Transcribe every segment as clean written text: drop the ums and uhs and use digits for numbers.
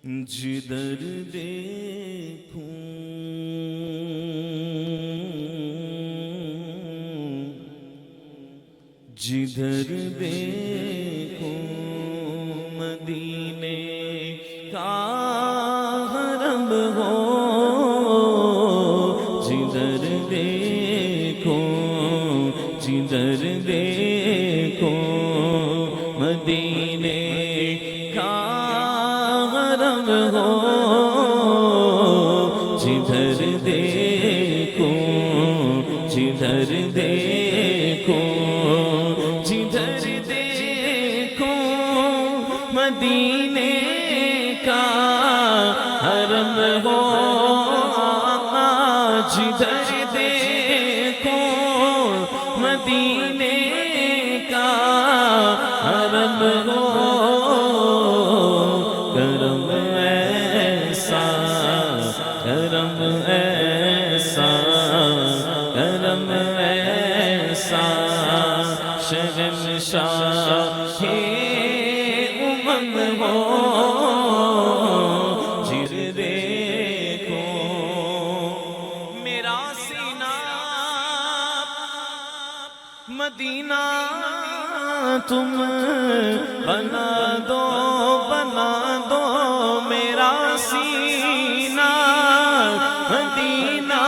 جدھر دیکھوں جدھر دیکھوں مدینے کا حرم ہو، جدھر دیکھوں جدھر دیکھوں مدینے کا حرم ہو، جدھر دیکھوں جدھر دیکھوں جدھر دیکھوں مدینے کا حرم ہو، جدھر دیکھوں مدینے کا حرم ہو، کرم ایسا کرم ایسا کرم ایسا شہنشاہ امم ہو، جدھر دیکھو میرا سینہ مدینہ تم بنا دو میرا سینہ مدینہ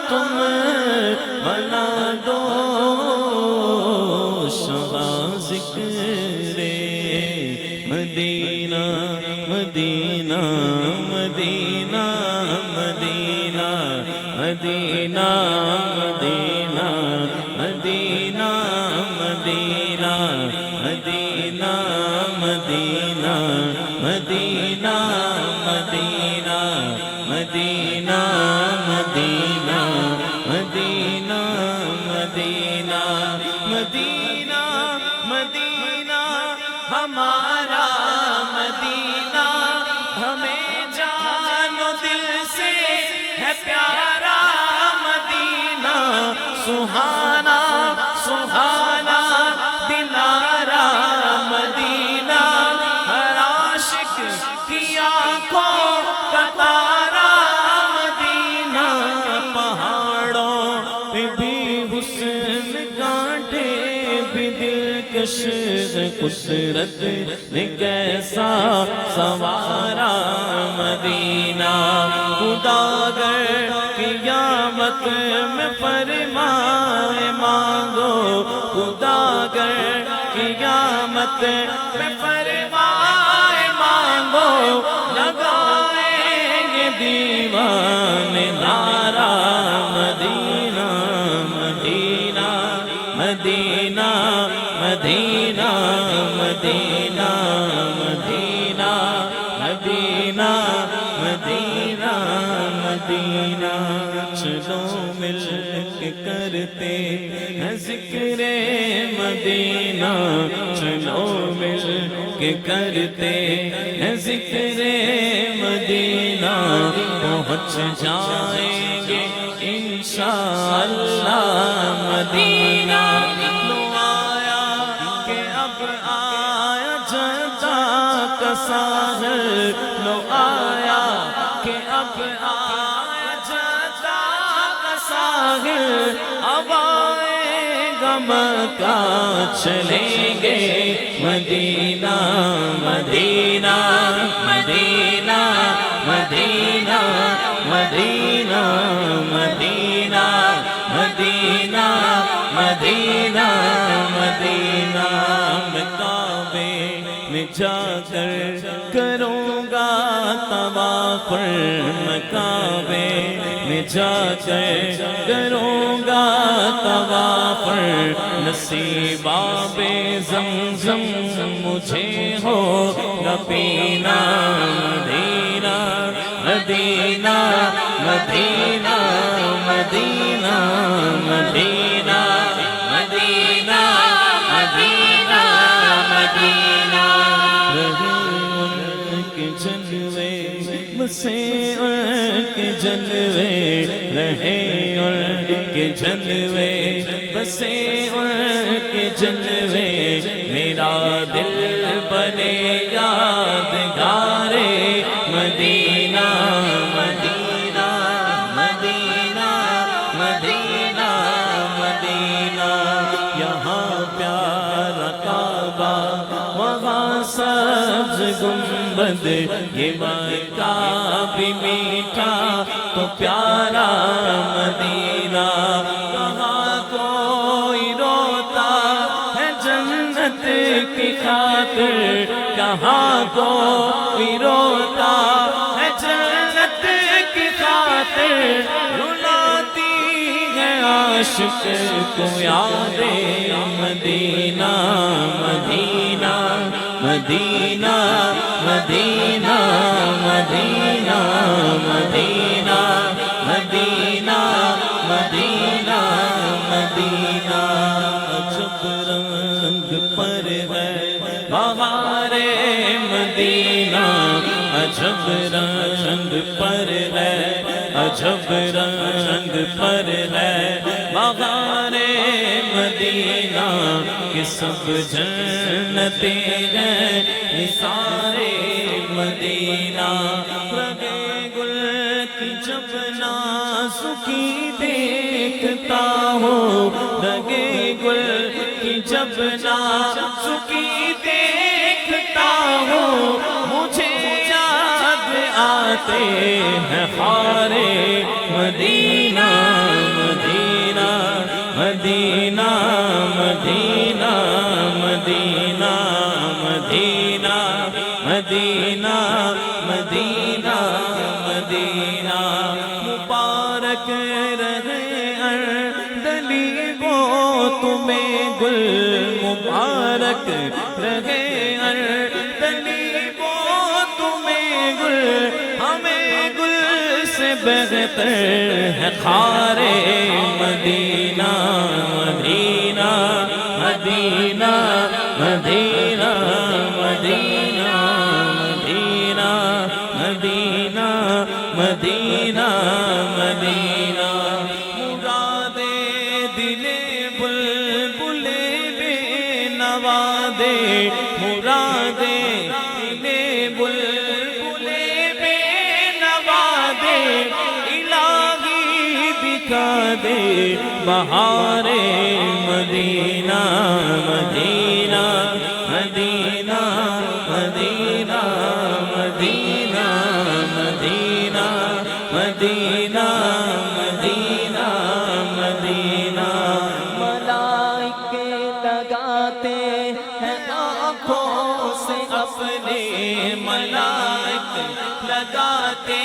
تم بنا دو، شاہ ذکر مدینہ مدینہ مدینہ مدینہ مدینہ مدینہ مدینہ مدینہ مدینہ مدینہ مدینہ مدینہ مدینہ مدینہ مدینہ مدینہ مدینہ مدینہ ہمارا مدینہ ہمیں جان و دل سے ہے پیارا مدینہ، سہانا سہانا دلارا مدینہ، ہر عاشق کی آنکھوں کا تارا مدینہ، پہاڑوں پہ بھی حسن کانٹے بھی دلکش قدرت نے کیسا سنوارا مدینہ، خدا گر قیامت میں فرمائے مانگو، خدا گر قیامت میں فرمائے مانگو، لگائیں گے دیوانے نعرہ مدینہ مدینہ مدینہ مدینہ مدینہ مدینہ مدینہ مدینہ مدینہ، چلو مل کے کرتے ہیں ذکر مدینہ، چلو مل کے کرتے ہیں ذکر مدینہ، پہنچ جائیں گے انشاءاللہ مدینہ، لو آیا کہ اب آیا جدہ کا ساحل، لو آیا کہ اب آیا جدہ کا ساحل، اب آئے گا مکہ چلیں گے مدینہ مدینہ مدینہ مدینہ مدینہ مدینہ مدینہ مدینہ مدینہ، میں کعبے میں جا کر کروں گا طواف، میں کعبے میں جا کر کروں گا طواف، نصیب آب زمزم مجھے ہوگا پینا، مدینہ مدینہ مدینہ مدینہ مدینہ مدینہ مدینہ مدینہ، رہے ان کے جلوے بسے ان کے جلوے، رہے ان کے جلوے بسے ان کے جلوے، میرا دل بنے یادگارے مدینہ مدینہ مدینہ مدینہ مدینہ، یہاں پیارا کعبہ وہاں سبز گنبد، یہ مکہ بھی میٹھا تو پیارا مدینہ، کہاں کوئی روتا ہے جنت کی خاطر، کہاں کوئی روتا ہے جنت کی خاطر، رلاتی ہے عاشق کو یاد مدینہ مدینہ مدینہ مدینہ مدینہ مدینہ مدینہ مدینہ مدینہ، عجب رنگ پر ہے بہار مدینہ، عجب رنگ پر ہے، عجب رنگ پر ہے بہار مدینہ، کہ سب جنتیں ہیں نثار مدینہ، رگے گل کی جب نازکی دیکھتا ہوں، رگے گل کی جب نازکی دیکھتا ہوں، مجھے یاد آتے ہیں خار مدینہ مدینہ مدینہ مدینہ مدینہ مدینہ مدینہ مدینہ مدینہ، مبارک رہے اردلی وہ تمہیں گل، مبارک رہے اردلی وہ تمہیں گل، ہمیں گل سے بہتر ہے خار مدینہ مدینہ مدینہ مدینہ مدینہ مدینہ مدینہ مدینہ، مراد دل بلبل بے نوا دے، مراد دل بلبل بے نوا دے، الہی دکھا دے بہار مدینہ مدینہ مدینہ مدینہ مدینہ مدینہ مدینہ مدینہ مدینہ، ملائکے لگاتے ہیں آنکھوں سے اپنے، ملائکے لگاتے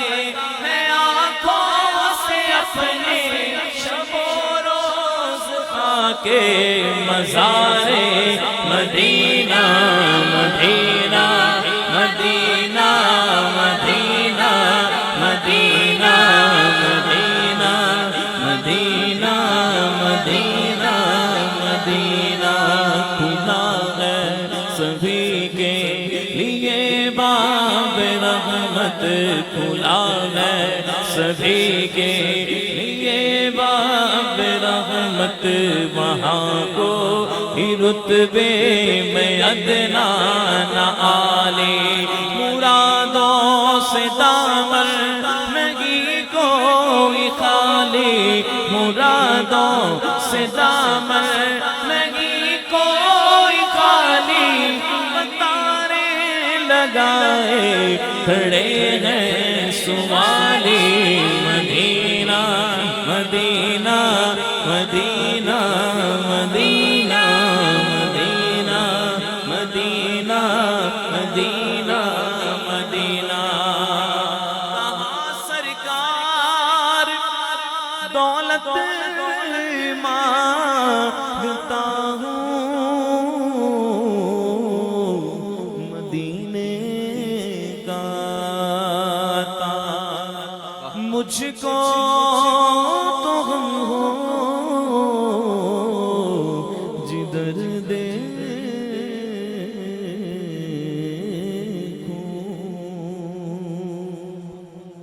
ہیں آنکھوں سے اپنے، شب و روز خاکے مزار مدینہ مدینہ مدینہ مدینہ مدینہ مدینہ مدینہ مدینہ مدینہ، کھلا ہے سبھی کے لیے باب رحمت، کھلا ہے سبھی کے لیے باب رحمت، وہاں کو ہی رتبے میں ادنا نہ آلے، مرادوں سے دامن نہیں کوئی خالی، مرادوں سے دامن نہیں کوئی خالی، قطاریں لگائے کھڑے ہیں سوالی، مدینہ مدینہ مدینہ مدینہ مدینہ مدینہ